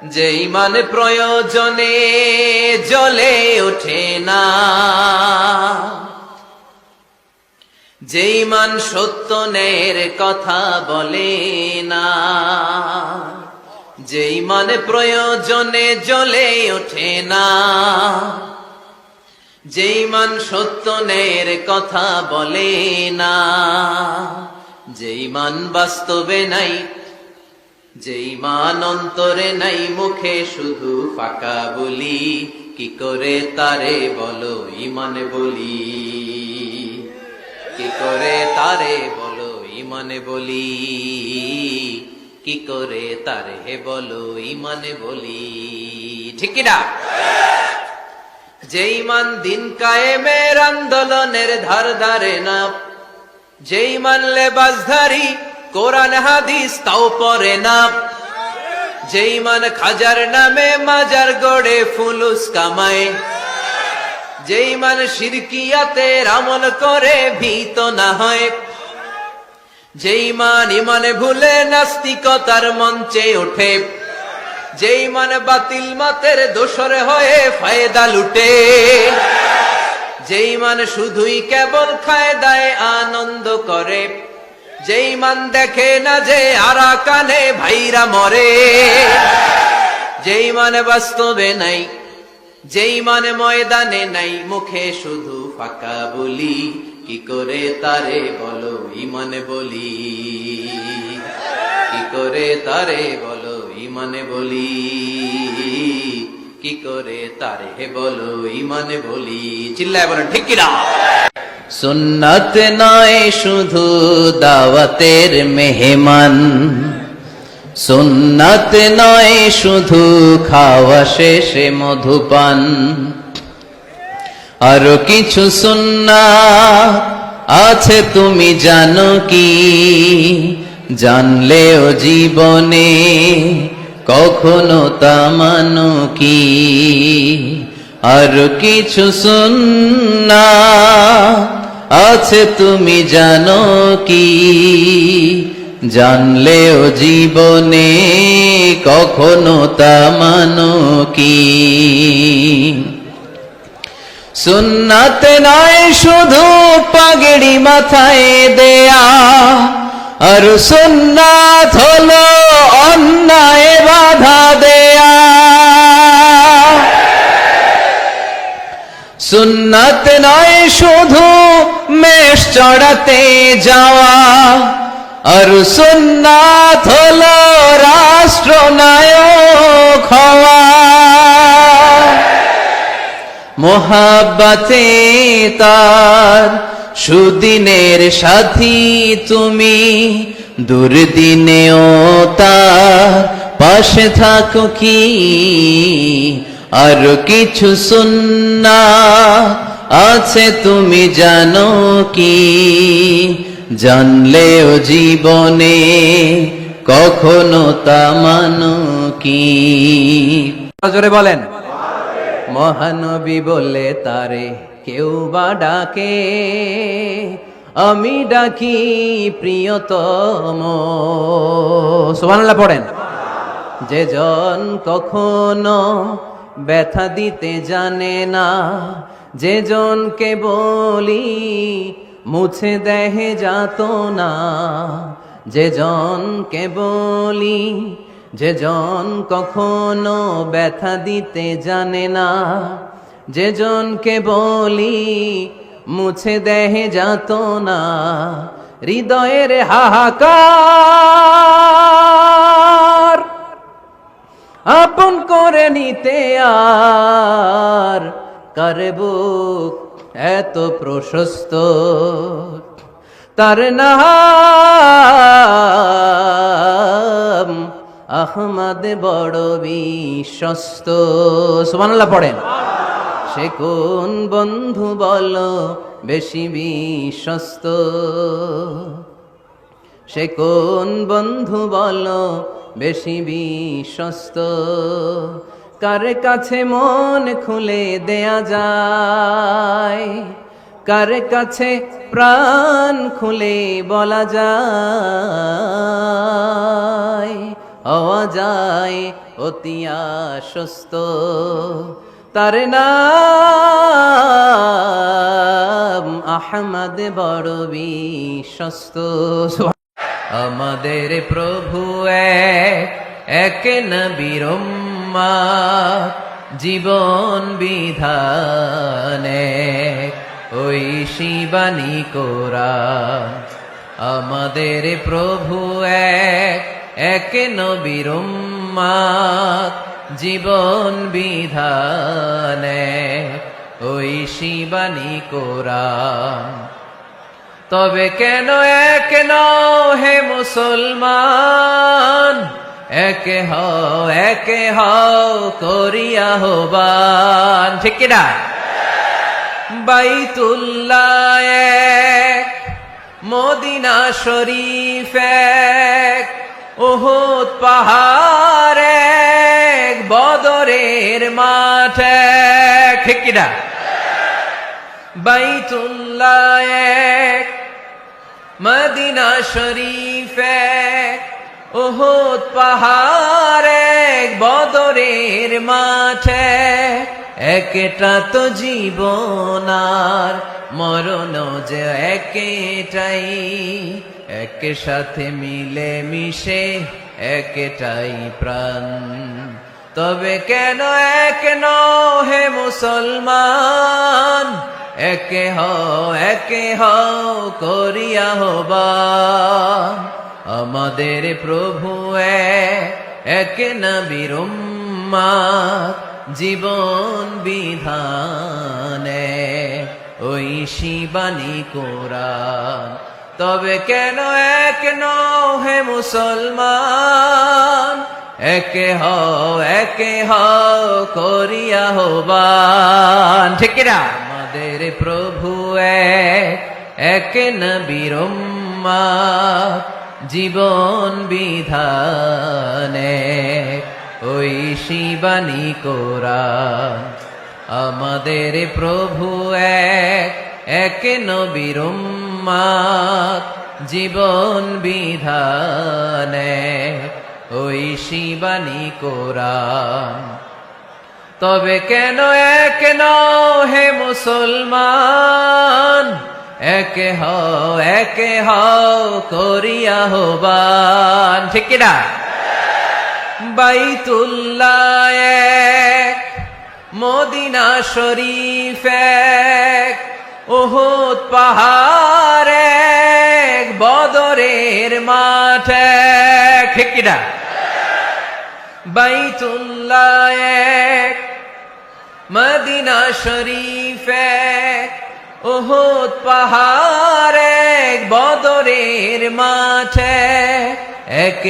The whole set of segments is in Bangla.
যে ইমান প্রয়োজনে জ্বলে ওঠে না, যে ইমান সত্য ন্যায়ের কথা বলে না, যে ইমান প্রয়োজনে জ্বলে ওঠে না, যে ইমান সত্য ন্যায়ের কথা বলে না, যে ইমান বাস্তবে নাই, যে ইমান অন্তরে নাই, মুখে শুধু ফাঁকা বলি, কি করে তারে বলো ইমান বলি, কি করে তারে বলো ইমান বলি, কি করে তারে বলো ইমান বলি, ঠিক না? যে ইমান দিন কায়েমের আন্দোলনের ধার ধারে না, যে ইমান লেবাসধারী কোরআন হাদিস তাও পড়ে না, যে ইমান খাজার নামে মাজার গড়ে ফুলুস কামায়, যে ইমান শিরকিয়াতের আমল করে ভীত না হয়, যে ইমান ইমানে ভুলে নাস্তিকতার মঞ্চে ওঠে, যে ইমান বাতিল মতের দোসর হয়ে ফায়দা লুটে, যে ইমান শুধুই কেবল ফায়দায় আনন্দ করে, যে ইমান দেখে না যে আরাকানে ভাইরা মরে, যে ইমান বাস্তবে নাই, যে ইমান ময়দানে নাই, মুখে শুধু ফাঁকা বলি, কি করে তারে বলো ইমান বলি, কি করে তারে বলো ইমান বলি, কি করে তারে বলো ইমান বলি, চিল্লায় বলেন ঠিক কিনা? সুন্নাত নয় শুধু দাওয়াতের মেহমান, সুন্নাত নয় শুধু খাওয়া শেষে মধুপান, আরো কিছু সুন্নাত আছে তুমি জানো কি, জানলেও জীবনে কখনো তা মানো কি, আরো কিছু সুন্নাত আছে তুমি জানো কি, জানলেও জীবনে কখনো তা মানো কি। সুন্নাত নয় শুধু পাগড়ি মাথায় দেয়া, আর সুন্নাত হলো অন্যায় বাধা দেয়া। সুন্নাত নয় শুধু মেষ চড়াতে যাওয়া, আর সুন্নাত হলো রাষ্ট্রনায়ক হওয়া। মোহাব্বতে তার সুদিনের সাথী তুমি, দুর্দিনেও তার পাশে থাকো কি, আর কিছু সুন্নাত আছে তুমি জানো কি, জানলেও জীবনে কখনো তা মানো কি। জোরে বলেন। মহানবী বলে তারে কেউ বা ডাকে, আমি ডাকি প্রিয়তম। সুবহানাল্লাহ পড়েন। যে জন কখনো ব্যথা দিতে জানে না, যে জনকে বলি মুছে দেহে যাত না, যে জনকে বলি, যে জন কখনো ব্যথা দিতে জানে না, যে জনকে বলি মুছে দেহে যাত না, হৃদয়ের হাহাকার আপন করে নিতে আর কারে বুক এত প্রশস্ত, তার নাম আহমদ বড় বিশ্বস্ত। সুবহানাল্লাহ পড়েন। সে কোন বন্ধু বলো বেশি বিশ্বস্ত, সে কোন বন্ধু বলো বেশি বিশ্বস্ত, কার কাছে মন খুলে দেয়া যায়, কার কাছে প্রাণ খুলে বলা যায়, হওয়া যায় অতি আশ্বস্ত, তার নাম আহমদ বড় বিশ্বস্ত। আমাদের প্রভু এক নবীর উম্মত, জীবন বিধানে ঐশী বাণী কোরআন। আমাদের প্রভু এক নবীর উম্মত, জীবন বিধানে ঐশী বাণী কোরআন। তবে কেন এক নও হে মুসলমান, একে হও করিয়া আহ্বান, ঠিক কিনা? বাইতুল্লাহ এক, মদিনা শরীফ এক, উহুদ পাহাড় এক, বদরের মাঠ এক, ঠিক কিনা? বাইতুল্লাহ এক, মদিনা শরীফ এক, উহুদ পাহাড় এক, বদরের মাঠ এক। একটা তো জীবন আর মরণ যে একটাই, এক সাথে মিলে মিশে একটাই প্রাণ। তবে কেন এক নও হে মুসলমান, একে হও করিয়া আহ্বান। আমাদের প্রভু এক নবীর উম্মত, জীবন বিধানে ঐশী বাণী কোরআন। তবে কেন এক নও হে মুসলমান, একে হও করিয়া আহ্বান, ঠিক কিনা? আমাদের প্রভু এক নবীর উম্মত, জীবন বিধানে ঐশী বাণী কোরআন। আমাদের প্রভু এক নবীর উম্মত, জীবন বিধানে ঐশী বাণী কোরআন। তবে কেন এক নও হে মুসলমান, একে হও করিয়া আহ্বান, ঠিক কিনা? বাইতুল্লাহ এক, মদিনা শরীফ এক, উহুদ পাহাড় এক, বদরের মাঠ এক, ঠিক কিনা? বাইতুল্লাহ এক, মদিনা শরীফ এক, উহুদ পাহাড় এক, বদরের মাঠ এক।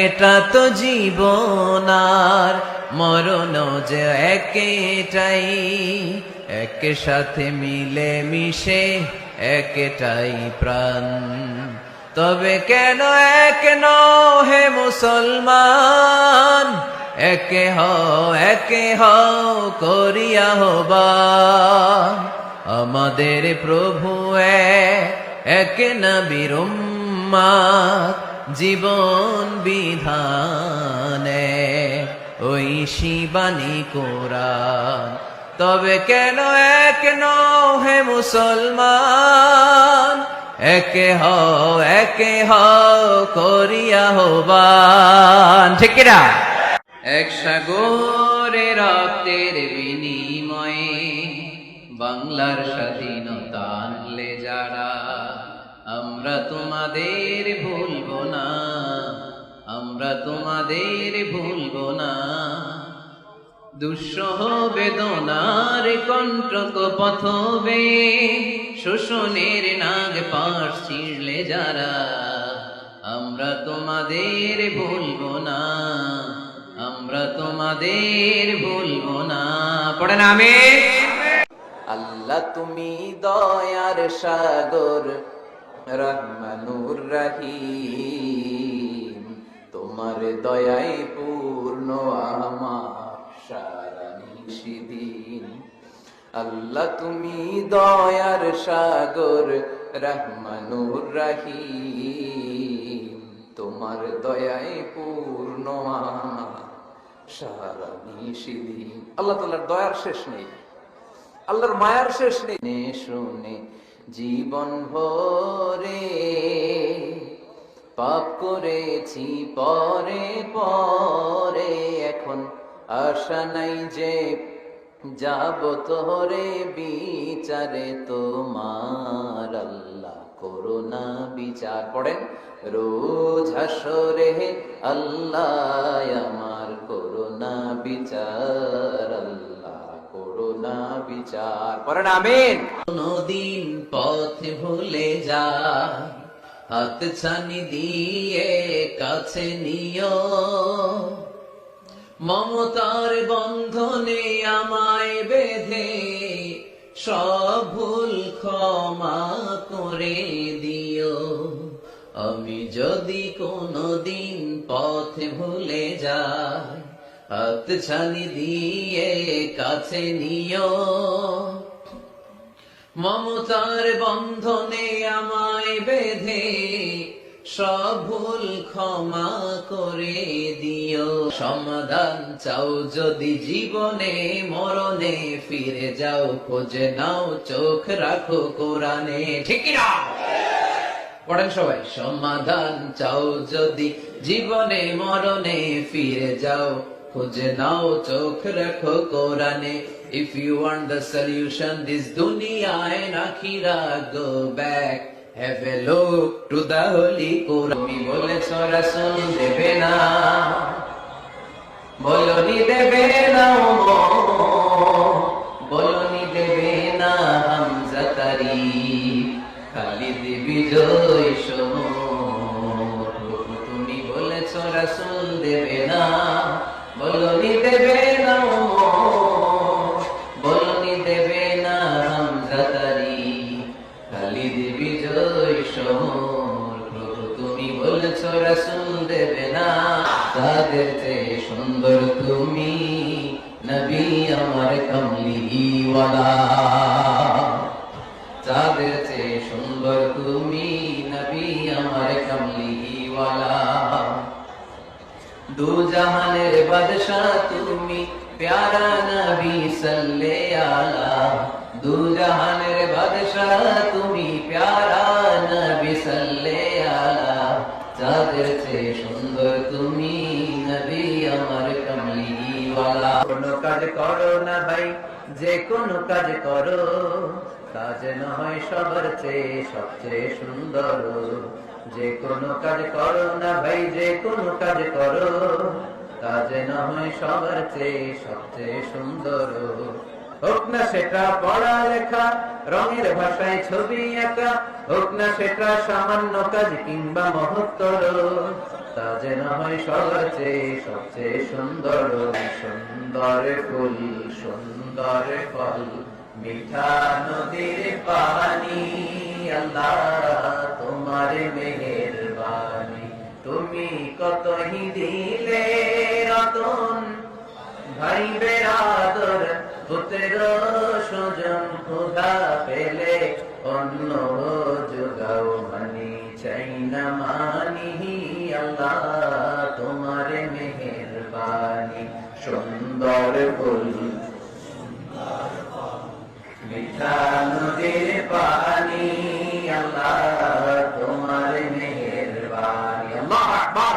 একটা তো জীবন আর মরণ যে একটাই, এক সাথে মিলে মিশে একটাই প্রাণ। তবে কেন এক নও হে মুসলমান, একে হও করিয়া আহ্বান। আমাদের প্রভু এক নবীর উম্মত, জীবন বিধানে ঐশী বাণী কোরআন। তবে কেন এক নও হে মুসলমান, একে হও করিয়া আহ্বান, ঠিক কিনা? এক সাগরে রক্তের বিনিময়ে বাংলার স্বাধীনতা আনলে যারা, আমরা তোমাদের ভুলবো না, আমরা তোমাদের ভুলবো না। দুঃসহ বেদনার কণ্টক পথবে, শোষণের নাগ পাশ ছিঁড়লে যারা, আমরা তোমাদের ভুলবো না, আমরা তোমাদের ভুলবো না। পড়ে না আমিন। আল্লাহ তুমি দয়ার সাগর, রহমানুর রহিম, তোমার দয়ায় পূর্ণ আমার সারা নিশিদিন। আল্লাহ তুমি দয়ার সাগর, রহমানুর রহিম, তোমার দয়ায় পূর্ণ আমার সারা নিশিদিন। আল্লাহ তাআলার দয়ার শেষ নেই, আল্লাহর মায়ার শেষ নেই। শুনে জীবন ভরে পাপ করেছি পরে পরে, এখন আশা নাই যে যাব তোরে বিচারে তোমার। আল্লাহ করোনা বিচার পড়েন রোজ হাসরে, আল্লাহ আমার করোনা বিচার, আল্লাহ করোনা বিচার। পড়েন আমিন। কোনদিন পথ ভুলে যা, হাত ছানি দিয়ে কাছে নিও, মমতার বন্ধনে আমায় বেঁধে সব ভুল ক্ষমা করে দিও। আমি যদি কোনদিন পথ ভুলে যাই, হাত ছানি দিয়ে কাছে নিও, মমতার বন্ধনে আমায় বেঁধে সব ভুল ক্ষমা করে দিও। সমাধান চাও যদি জীবনে মরণে, ফিরে যাও খোঁজে নাও চোখ রাখো কোরআনে। ঠিক না? পড়েন সবাই। সমাধান চাও যদি জীবনে মরণে, ফিরে যাও খুঁজে নাও চোখ রাখো কোরআনে। If you want the solution this dunya and akhirah, go back, have a look to the holy Quran. তুমি বলেছো রাসূল দেবে না, বলনি দেবে না বলনি দেবে না হামজা তারিফ, খালিদ বিজয় সমর। তুমি বলেছো রাসূল দেবে না, বলনি দেবে না বলনি দেবে না হামজা তারিফ, খালিদ বিজয় সমর। তুমি বলেছো রাসূল দেবে না, তাদের চেয়ে সুন্দর তুমি নবী আমার কামলিওয়ালা, তাদের চেয়ে সুন্দর তুমি নবী আমার কামলিওয়ালা। দু জাহানের বাদশাহ তুমি প্যারা নবী সাল্লে আলা, দু জাহানের বাদশাহ তুমি প্যারা নবী সাল্লে আলা, যাদের চেয়ে সুন্দর তুমি নবী আমার কামলিওয়ালা। কোন কাজ করো না ভাই, যে কোনো কাজ করো, কাজ নয় সবার চেয়ে সবচেয়ে সুন্দর। যে কোনো কাজ করো না ভাই, যে কোনো কাজ করো, কাজ নয় সবার চেয়ে সবচেয়ে সুন্দর। হোক না সেটা পড়ালেখা, রঙের ভাষায় ছবি আঁকা, হোক না সেটা সামান্য কাজ কিংবা মহত্তর, কাজ নয় সবার চেয়ে সবচেয়ে সুন্দর। সুন্দর ফুল সুন্দর ফল মিঠা নদীর পানি, আল্লাহ তোমার মেহেরবানি। তুমি কতই দিলে রতন, ভাই বেরাদর পুত্র সুজন, খোদা পেলে অন্য যোগাও মানি, চাই না মানি আল্লাহ তোমার মেহেরবানি। সুন্দর ফুল মিঠা নদীর পানি, আল্লাহ তোমার মেহেরবানি। আল্লাহু আকবার।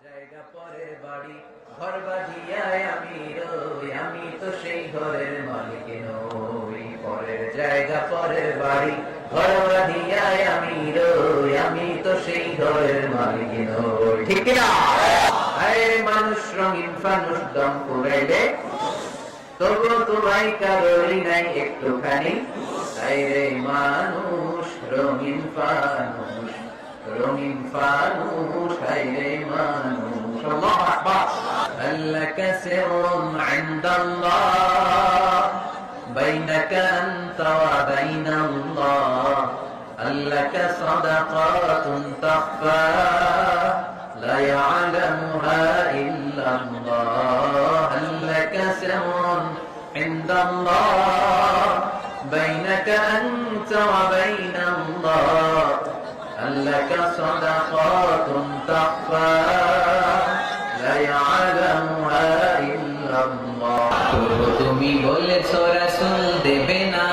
জায়গা পরের বাড়ি ঘর বাঁধিয়ায় আমি রই, আমি তো সেই ঘরের মালিক নই। পরের জায়গা পরের বাড়ি ঘর বাঁধিয়ায় আমি রই, আমি তো সেই ঘরের মালিক নই। ঠিক না? আরে মানুষ রঙিন ফানুষ দম পুরাইলে, তবু তোমায় কারোরই নাই একটুখানি। আরে মানুষ রঙিন ফানুষ, রঙিন ফানুষ, আরে মানুষ। আল্লাহু আকবার। আল্লাকা সিররুন ইনদাল্লাহ, বাইনাকা আনতা ওয়া বাইনাল্লাহ, আল্লাকা সাদাকাতুন তাখফা, لا يعلمها إلا الله. هل لك سر عند الله بينك أنت وبين الله، هل لك صدقات تخفى، لا يعلمها إلا الله তুমি বলেছো রাসূল দেবে না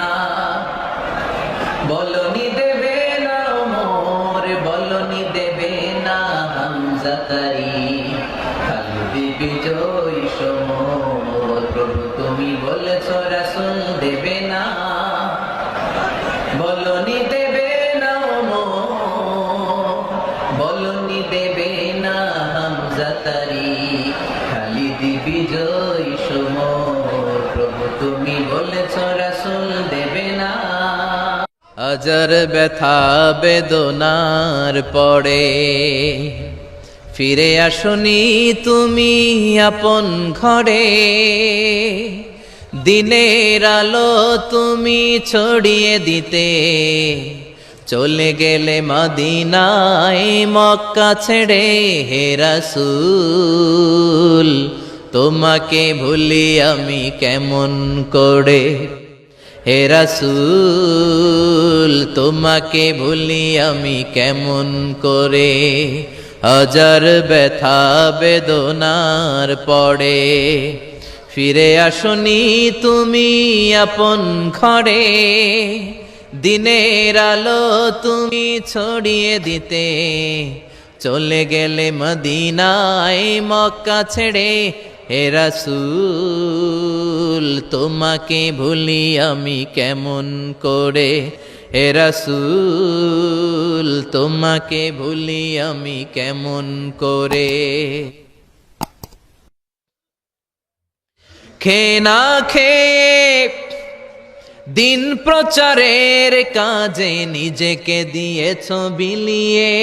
বলনি দেবে না ওমর বলনি দেবে না হামজা তারি খালিদ বিজয় সমর প্রভু তুমি বলেছো রাসূল দেবে না বলনি দেবে না ওমর বলনি দেবে না হামজা তারি খালিদ বিজয় সমর প্রভু তুমি বলেছো রাসূল দেবে না আজার ব্যথা বেদনার পড়ে ফিরে আসনি তুমি আপন ঘরে দিনের আলো তুমি ছড়িয়ে দিতে চলে গেলে মদিনায় মক্কা ছেড়ে হে রাসূল তোমাকে ভুলি আমি কেমন করে হে রাসূল তোমাকে ভুলি আমি কেমন করে হাজার ব্যথা বেদনার পড়ে ফিরে আসনি তুমি আপন ঘরে দিনের আলো তুমি ছড়িয়ে দিতে চলে গেলে মদিনায় মক্কা ছেড়ে হে রাসূল তোমাকে ভুলি আমি কেমন করে হে রাসূল তোমাকে ভুলি আমি কেমন করে খেয়ে না খেয়ে দিন প্রচারের কাজে নিজেকে দিয়েছ বিলিয়ে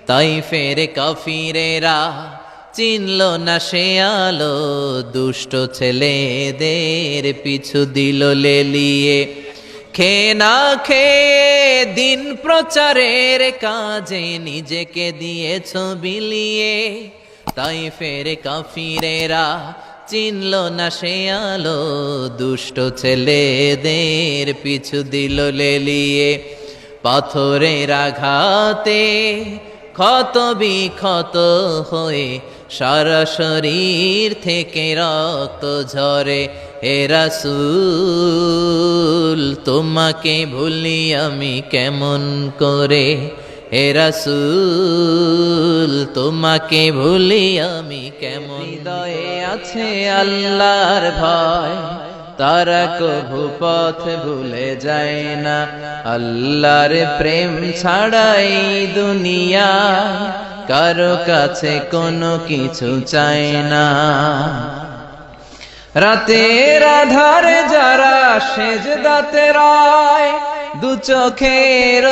তাই ফের কাফিরেরা চিনল না সে আলো দুষ্ট ছেলেদের পিছু দিল লেলিয়ে খেয়ে না খেয়ে দিন প্রচারের কাজে নিজেকে দিয়েছ বিলিয়ে তাই ফের কাফিরেরা চিনল না সে আলো দুষ্ট ছেলেদের পিছু দিল লেলিয়ে পাথরের আঘাতে ক্ষত বিক্ষত হয়ে সারা শরীর থেকে রক্ত ঝরে হে রাসূল তোমাকে ভুলি আমি কেমন করে হে রাসূল তোমাকে ভুলি আমি কেমন হৃদয়ে আছে আল্লাহর ভয় তারা কভু পথ ভুলে যায় না আল্লাহর প্রেম ছাড়াই দুনিয়া কারো কাছে কোনো কিছু চায় না রাতের আধারে যারা সেজদাতে রয় দু চোখের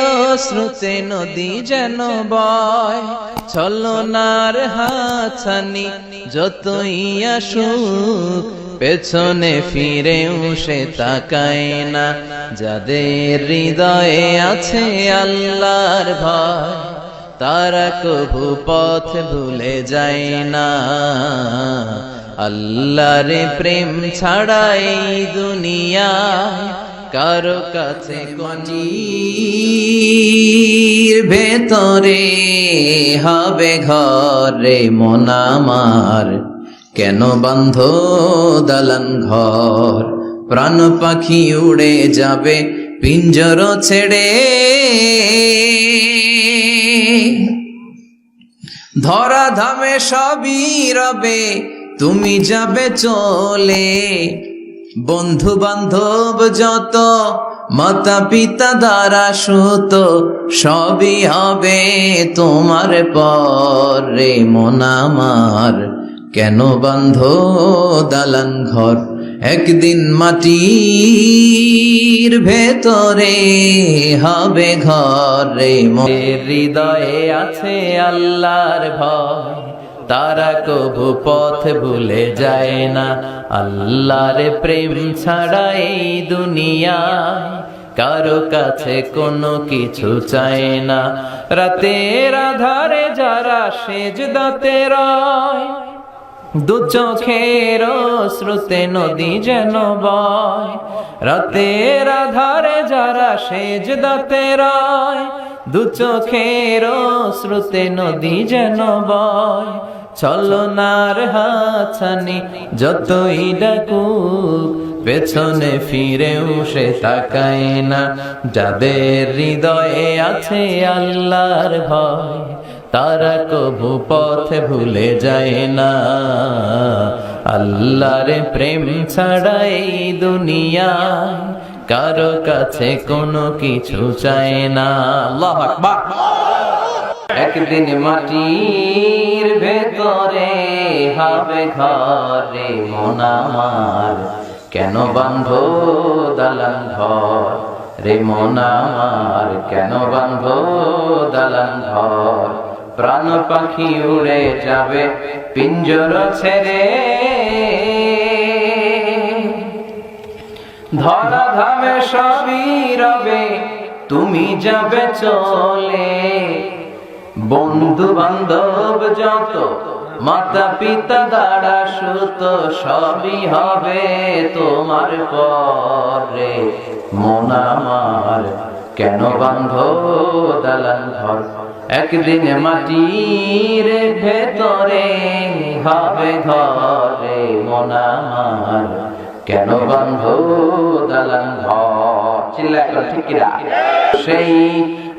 শ্রুতে নদী যেন বয় ছলনার হাতছানি যতই আসুক পেছনে ফিরেও সে তাকায় না যাদের হৃদয়ে আছে আল্লাহর ভয় তারা কভু পথ ভুলে যায় না আল্লাহর প্রেম ছাড়াই দুনিয়া কারো কাছে মাটির ভেতরে হবে ঘরে মন আমার কেন বন্ধ দালান ঘর প্রাণ পাখি উড়ে যাবে পিঞ্জর ছেড়ে ধরা ধামে সবই রবে তুমি যাবে চলে বন্ধু বান্ধব যত মাতা পিতা দ্বারা সুত সবই হবে তোমার পরে মন আমার কেন বন্ধ দালান ঘর একদিন মাটির ভেতরে হবে ঘরে মনের হৃদয়ে আছে আল্লাহর ভয় তারা কভু পথ ভুলে যায় না আল্লাহর প্রেম ছাড়া এই দুনিয়ায় কারো কাছে কোনো কিছু চায় না রাতের আধারে যারা সেজদাতে রয় দু চোখের শ্রুতে নদী যেন বয় রাতের আধারে যারা সেজদাতে রয় দু চোখের শ্রুতে নদী যেন বয় ছলনার হাতছানি যতই ডাকুক পেছনে ফিরেও সে তাকায় না। যাদের হৃদয়ে আছে আল্লাহর ভয় তারা কবু পথে ভুলে যায় না। আল্লাহর প্রেম ছাড়া এই দুনিয়ায় কারো কাছে কোনো কিছু চায় না। আল্লাহু আকবার। একদিন মাটির ভেতরে হবে ঘরে মন আমার, কেন বাঁধো দালান ঘর রে মন আমার, কেন বাঁধো দালান ঘর। প্রাণ পাখি উড়ে যাবে পিঞ্জর ছেড়ে, ধরা ধামে সবই রবে তুমি যাবে চলে। বন্ধু বান্ধব যত মাতা পিতা দাদা সুত সবই হবে তোমার পরে মন আমার, কেন বাঁধো দালান ঘর। একদিন মাটির ভেতরে হবে ঘরে মন আমার, কেন বাঁধো দালান ঘর। চিল্লায় ঠিক কিনা? সেই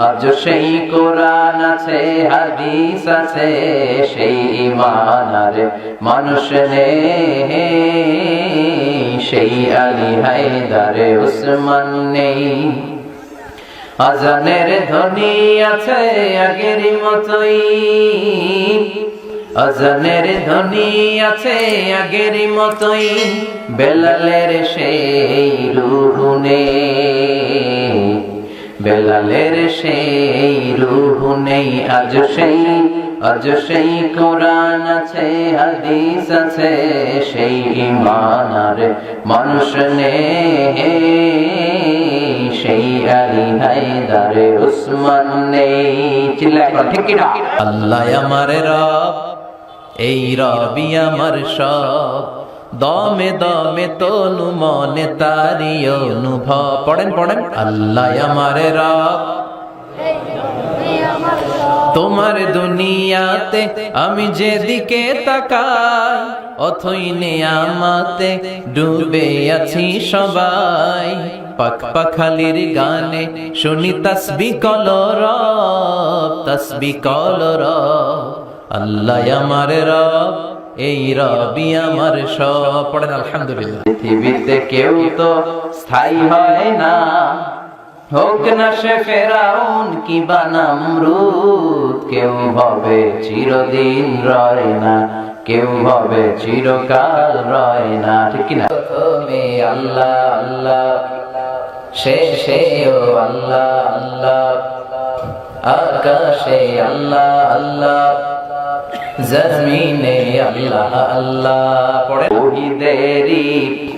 আজ সেই কোরআন আছে হাদিস আছে, সেই ঈমান আর মানুষ নেই, সেই আলী হায়দারে উসমান নেই। আজানের ধ্বনি আছে আগের মতোই, আজানের ধ্বনি আছে আগের মতোই, বেলালের সেই রূহ নেই, বেলালের সেই রূহ নেই। আজ সেই কোরআন আছে হাদিস আছে, সেই ঈমান আর মানুষ নেই, সেই আলী হায়দারে উসমান নেই। চিল্লায় ঠিক কিনা? আল্লাহ আমার রব, এই রবি আমার সব, দমে দমে তনু মনে তারি অনুভব। পড়েন পড়েন। আল্লাহ আমার রব, তোমার দুনিয়াতে আমি যেদিকে তাকাই, অথই নেয়ামতে ডুবে আছি সবাই। পাক পাখালির গানে শুনি তাসবিহ কলরব, তাসবিহ কলরব। আল্লাহ আমার রব, এই রবি আমার সব। পড়েন আলহামদুলিল্লাহ। পৃথিবীতে কেউ তো স্থায়ী হয় না, হোক না সে ফেরাউন কিবা নমরুদ। কেউ হবে চিরদিন রয় না, কেউ হবে চিরকাল রয় না, ঠিক কিনা? প্রথমে আল্লাহ আল্লাহ, শেষে ও আল্লাহ আল্লাহ, আকাশে আল্লাহ আল্লাহ, জমিনে আল্লাহ আল্লাহ। পড়ে ওহিদেরি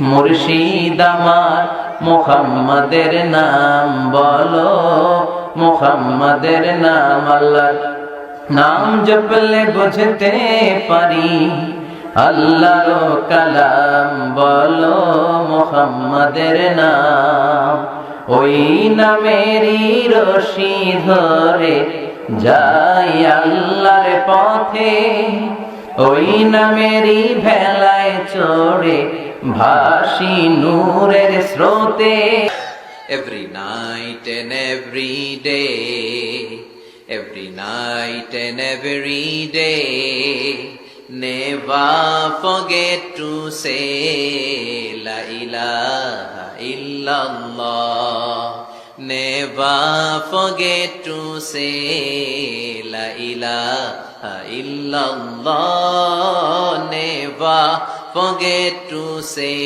মুর্শিদ আমার, মুহাম্মাদের নাম বলো, মুহাম্মাদের নাম। আল্লাহর নাম জপলে বুঝতে পারি, আল্লাহর কালাম বলো, মুহাম্মাদের নাম। ওই নামেরই রশি ধরে যাই আল্লাহর পথে, ওই নামেরই ভেলায় চড়ে ভাসি নূরের স্রোতে। Every night and every day, every night and every day, never forget to say La ilaha illallah. Never forget to say La ilaha illallah. Never forget to say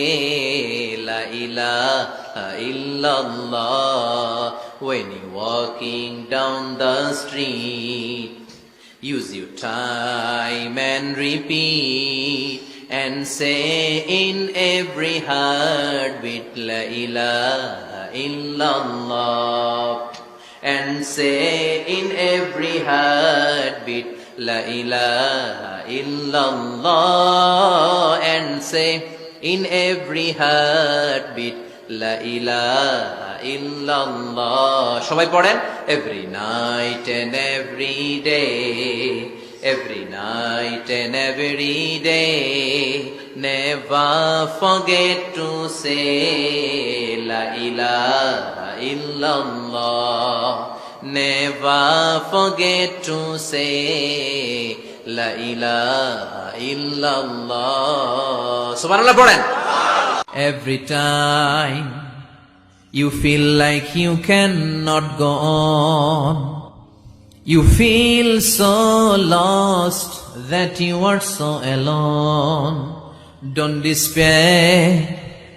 La ilaha illallah. When you're walking down the street, use your time and repeat, and say in every heartbeat La ilaha illallah. And say in every heartbeat La ilaha illallah. And say in every heartbeat La ilaha illallah. সবাই পড়েন। Every night and every day, every night and every day. Never forget to say La ilaha illallah. Never forget to say La ilaha illallah. Subhanallah পড়েন। Every time you feel like you cannot go on, you feel so lost that you are so alone. Don't despair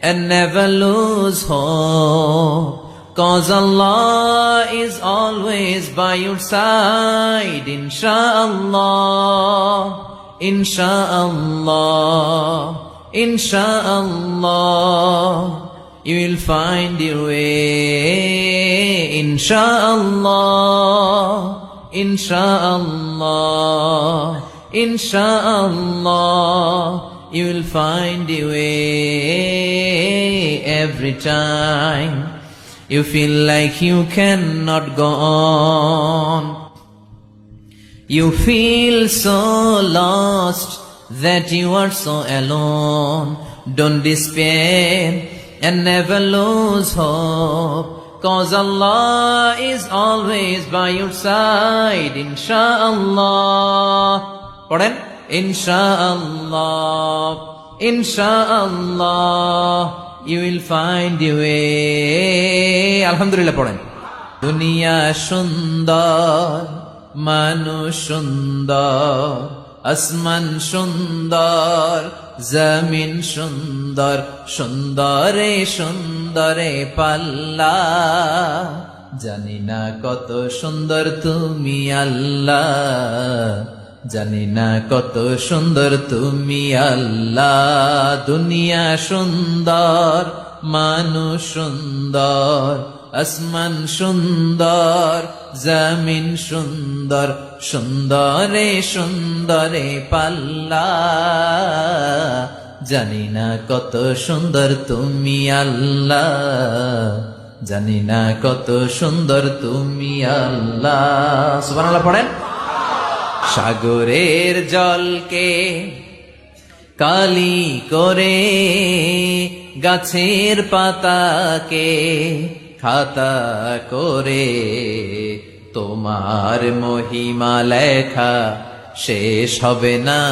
and never lose hope, 'cause Allah is always by your side. Insha'Allah, Insha'Allah, Insha'Allah, you will find your way. Insha'Allah, Insha'Allah, Insha'Allah, you will find your way. Every time you feel like you cannot go on, you feel so lost that you are so alone. Don't despair and never lose hope, 'cause Allah is always by your side. Insha'Allah, পড়েন Insha'Allah, Insha'Allah, you will find your way. Alhamdulillah পড়েন। দুনিয়া সুন্দর, মানুষ সুন্দর, আসমান সুন্দর, জমিন সুন্দর, সুন্দরে সুন্দরে পাল্লা। জানি না কত সুন্দর তুমি আল্লাহ, জানি না কত সুন্দর তুমি আল্লাহ। দুনিয়া সুন্দর, মানুষ সুন্দর, আসমান সুন্দর, জমিন সুন্দর, সুন্দরে সুন্দরে পাল্লা। জানি না কত সুন্দর তুমি আল্লাহ, জানি না কত সুন্দর তুমি আল্লাহ। সুবহানাল্লাহ পড়েন। সাগরের জলকে কালি করে, গাছের পাতাকে খাতা করে, তোমার মহিমা লেখা শেষ হবে না,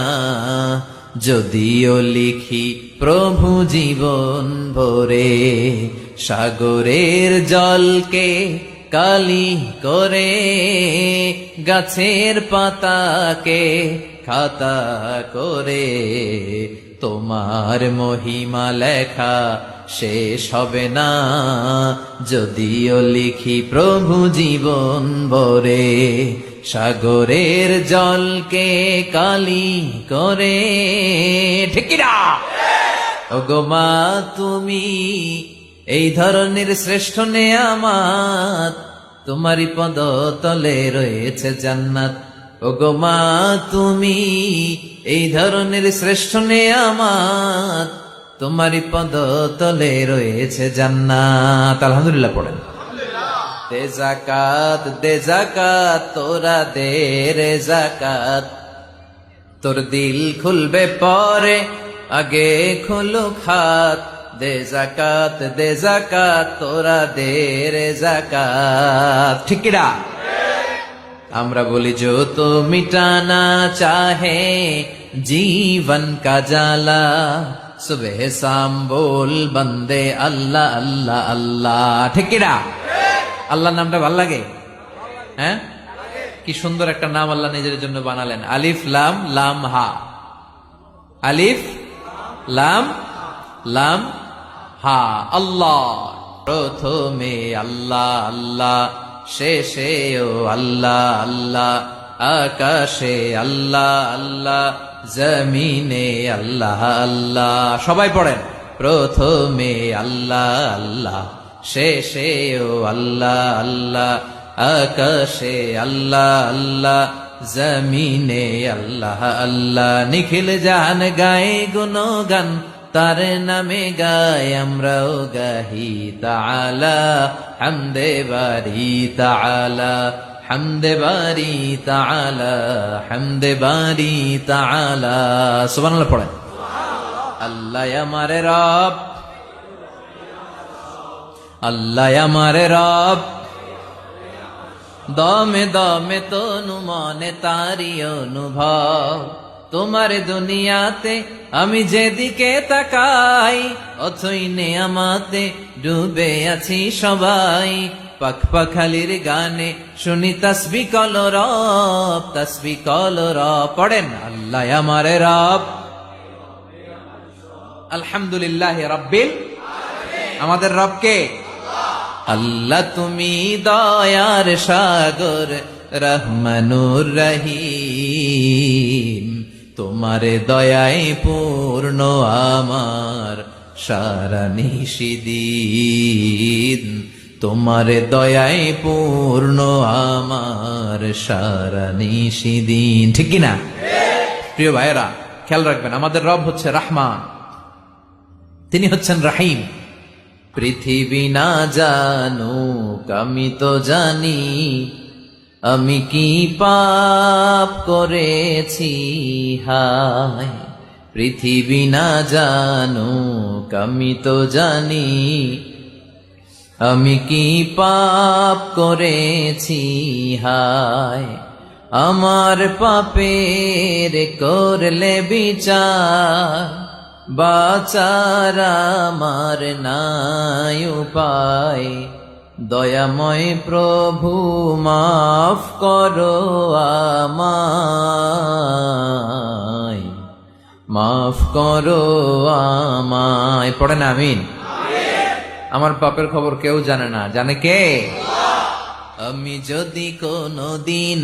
যদিও লিখি প্রভু জীবন ভরে। সাগরের জলকে কালি করে, গাছের পাতাকে খাতা করে, তোমার মহিমা লেখা শেষ হবে না, যদিও লিখি প্রভু জীবন ভরে। সাগরের জলকে কালি করে, ঠিক কি না? ওগো মা তুমি এই ধরনের শ্রেষ্ঠ নেয়ামত, তোমারই পদ তলে রয়েছে জান্নাত। ওগো মা তুমি এই ধরনের শ্রেষ্ঠ নেয়ামত, তোমারই পদ তলে রয়েছে জান্নাত। আলহামদুলিল্লাহ পড়েন। দে যাকাত, দে যাকাত, তোরা দে রে যাকাত, তোর দিল খুলবে পরে, আগে খুলুক হাত। দে যাকাত, দে যাকাত, তোরা দে রে যাকাত, ঠিক কি না? আমরা বলি जो तो मिटाना चाहे जीवन का जाला, सुबह शाम बोल बंदे अल्लाह अल्लाह अल्लाह, ঠিক কি না? আল্লাহ নামটা ভালো লাগে? হ্যাঁ, কি সুন্দর একটা নাম আল্লাহ নিজের জন্য বানালেন। আলিফ লাম লাম হা, আলিফ লাম লাম হা, আল্লাহ। প্রথমে আল্লাহ আল্লাহ, শেষেও আল্লাহ আল্লাহ, আকাশে আল্লাহ আল্লাহ, জমিনে আল্লাহ আল্লাহ। সবাই পড়েন। প্রথমে আল্লাহ আল্লাহ, শেষেও আল্লাহ আল্লাহ, আকাশে আল্লাহ আল্লাহ, জমিনে আল্লাহ আল্লাহ। নিখিল জান গায়ে গুণগান, তার নামে গায় আমরাও গাহি। তাআলা হামদে বারি, তাআলা হামদে বারি তাআলা, হামদে বারি তাআলা। সুবহানাল্লাহ পড়েন। আল্লাহ আমার রব, আল্লাহ আমার রব, দমে দমে তনু মনে তারি অনুভব। তোমার দুনিয়াতে আমি যেদিকে তাকাই, অথই নেয়ামতে ডুবে আছি সবাই। পাখ পাখালির গানে শুনি তাসবিহ কলরব, তাসবিহ কলরব। পড়েন আল্লাহ আমার রব, আলহামদুলিল্লাহ রাব্বিল। আমাদের রবকে আল্লাহ, তুমি দয়ার সাগর রহমানুর রহিম। তোমার দয়ায় পূর্ণ আমার সারা নিশিদিন। তোমার দয়ায় পূর্ণ আমার সারা নিশিদিন। ঠিক কিনা প্রিয় ভাইয়েরা? খেয়াল রাখবেন, আমাদের রব হচ্ছে রহমান, তিনি হচ্ছেন রহিম। পৃথিবী না জানুক আমি তো জানি, আমি কি পাপ করেছি হায়। পৃথিবী না জানুক আমি তো জানি, আমি কি পাপ করেছি হায়। আমার পাপের করলে বিচার, বাঁচার আমার নাই উপায়। দয়াময় প্রভু মাফ করো আমায়, মাফ করো আমায়। পড়েন আমিন। আমার পাপের খবর কেউ জানে না, জানে কে? আমি যদি কোনো দিন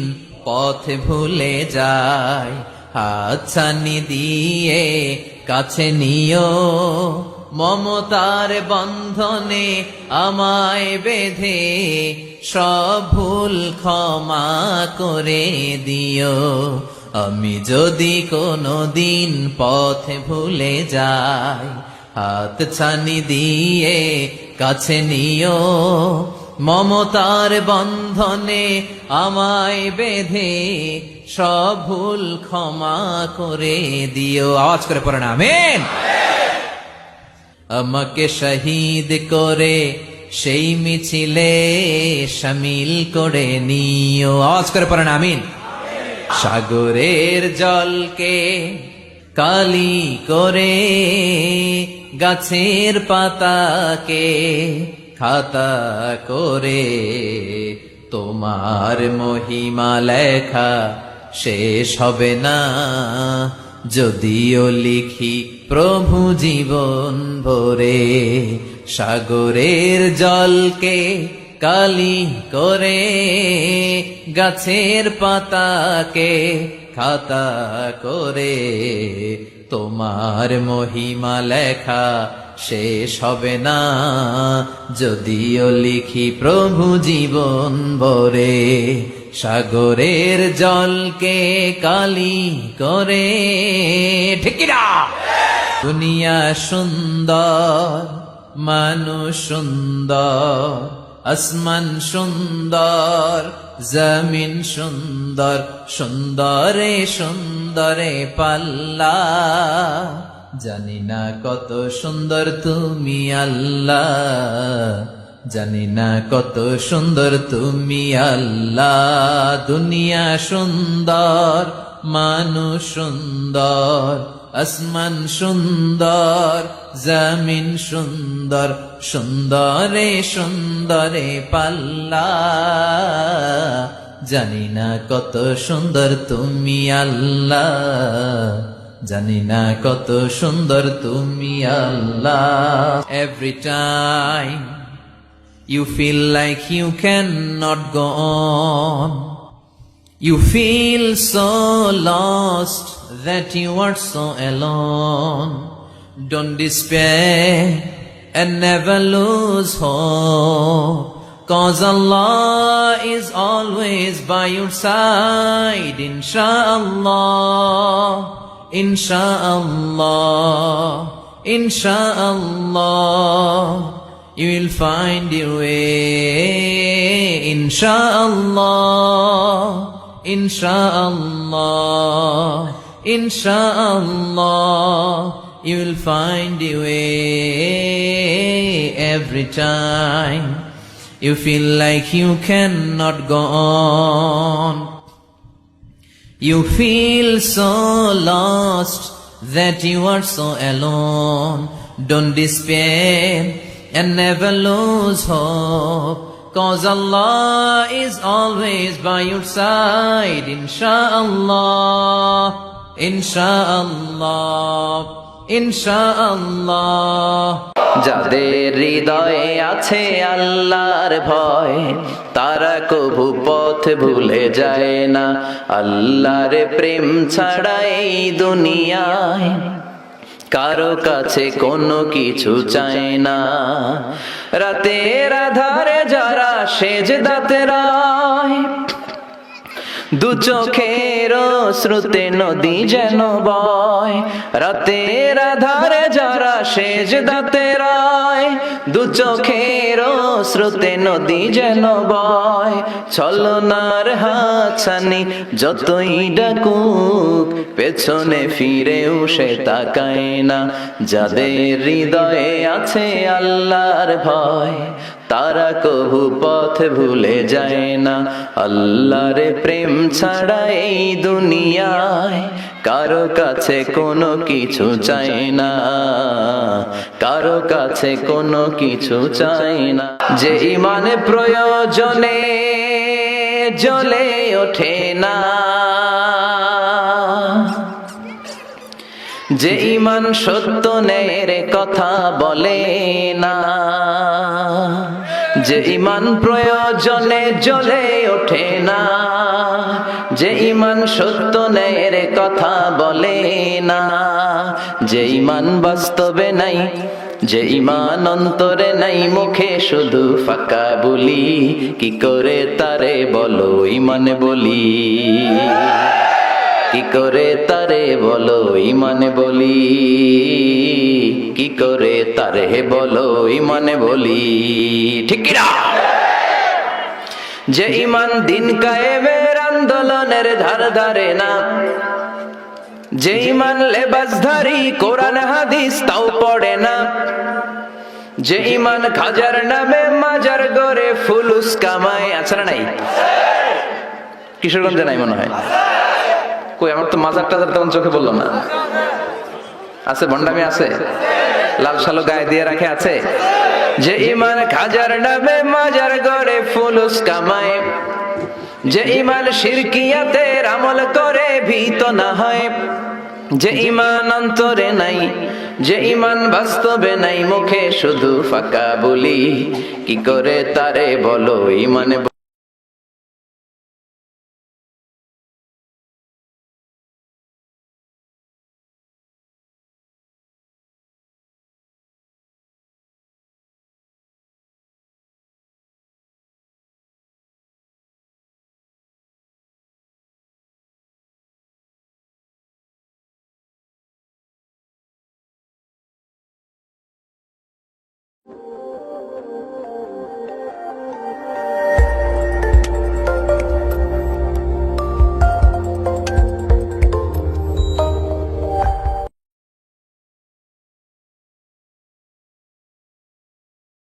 পথ ভুলে যাই, হাতছানি দিয়ে কাছে নিও। মমতার বন্ধনে আমায় বেঁধে সব ভুল ক্ষমা করে দিও। আমি যদি কোনো দিন পথ ভুলে যাই, হাতছানি দিয়ে কাছে নিও। মমতার বন্ধনে আমায় বেঁধে সব ভুল ক্ষমা করে দিও। আওয়াজ করে পড়েন আমিন। আমাকে শহীদ করে সেই মিছিলে শামিল করে নিও। আওয়াজ করে পড়েন আমিন। সাগরের জলকে কালি করে, গাছের পাতাকে খাতা করে, তোমার মহিমা লেখা শেষ হবে না। যদিও লিখি প্রভু জীবন ভরে, সাগরের জলকে কালি করে, গাছের পাতাকে খাতা করে, তোমার মহিমা লেখা শেষ হবে না। যদিও লিখি প্রভু জীবন ভরে, সাগরের জলকে কালি করে। ঠিক কিনা? দুনিয়া সুন্দর, মানুষ সুন্দর, আসমান সুন্দর, জমিন সুন্দর, সুন্দরে সুন্দরে পাল্লা। জানি না কত সুন্দর তুমি আল্লাহ, জানি না কত সুন্দর তুমি আল্লাহ। দুনিয়া সুন্দর, মানুষ সুন্দর, আসমান সুন্দর, জমিন সুন্দর, সুন্দরে সুন্দরে পাল্লা। জানি না কত সুন্দর তুমি আল্লাহ, জানি না কত সুন্দর তুমি আল্লাহ। Every time you feel like you cannot go on, you feel so lost that you are so alone. Don't despair and never lose hope, 'cause Allah is always by your side. Insha'Allah, Insha'Allah, Insha'Allah, you will find your way. Insha'Allah, Insha'Allah, Insha'Allah, you will find your way. Every time you feel like you cannot go on, you feel so lost that you are so alone. Don't despair and never lose hope, 'cause Allah is always by your side. Insha'Allah, Insha'Allah, Insha'Allah. যাদের হৃদয়ে আছে আল্লাহর ভয়, তারা কভু পথ ভুলে যায় না। আল্লাহর প্রেম ছাড়া এই দুনিয়ায় কারো কাছে কোনো কিছু চায় না। রাতের আধারে যারা সেজদাতে রয়, দু চোখের শ্রুতে নদী যেন বয়। রাতের আধারে যারা সেজদাতে রয়, দু চোখের শ্রুতে নদী যেন বয়। ছলনার হাতছানি যতই ডাকুক, পেছনে ফিরেও সে তাকায় না। যাদের হৃদয়ে আছে আল্লাহর ভয়, তারা কভু পথ ভুলে যায় না। আল্লাহর প্রেম ছাড়া এই দুনিয়ায় কারো কাছে কোনো কিছু চায় না, কারো কাছে কোনো কিছু চায় না। যে ইমান প্রয়োজনে জ্বলে ওঠে না, যে ইমান সত্য ন্যায়ের কথা বলে না, যে ইমান প্রয়োজনে জ্বলে ওঠে না, যে ইমান সত্য ন্যায়ের কথা বলে না, যে ইমান বাস্তবে নাই, যে ইমান অন্তরে নাই, মুখে শুধু ফাঁকা বলি, কি করে তারে বলো ইমান বলি, কি করে তারে বলো ইমানে বলি, কি করে তারে বলো ইমানে বলি। ঠিক না? যে ইমান দিন কায়েমের আন্দোলনের ধার ধারে না, যে ইমান লেবাসধারী কোরআন হাদিস তাও পড়ে না, যে ইমান খাজার নামে মাজার গড়ে ফুলুস কামায়। আছে না নাই? কিশোরগঞ্জে নাই মনে হয়। কই, আমার তো মাজার টাজার তেমন চোখে বললো না। আছে, ভণ্ডামি আছে, লাল সালো গায়ে দিয়ে রাখে আছে। যে ইমান খাজার নামে মাজার গড়ে ফুলুস কামায়, যে ইমান শিরকিয়াতের আমল করে ভীত না হয়, যে ইমান অন্তরে নাই, যে ইমান বাস্তবে নাই, মুখে শুধু ফাঁকা বলি, কি করে তারে বলো ইমানে।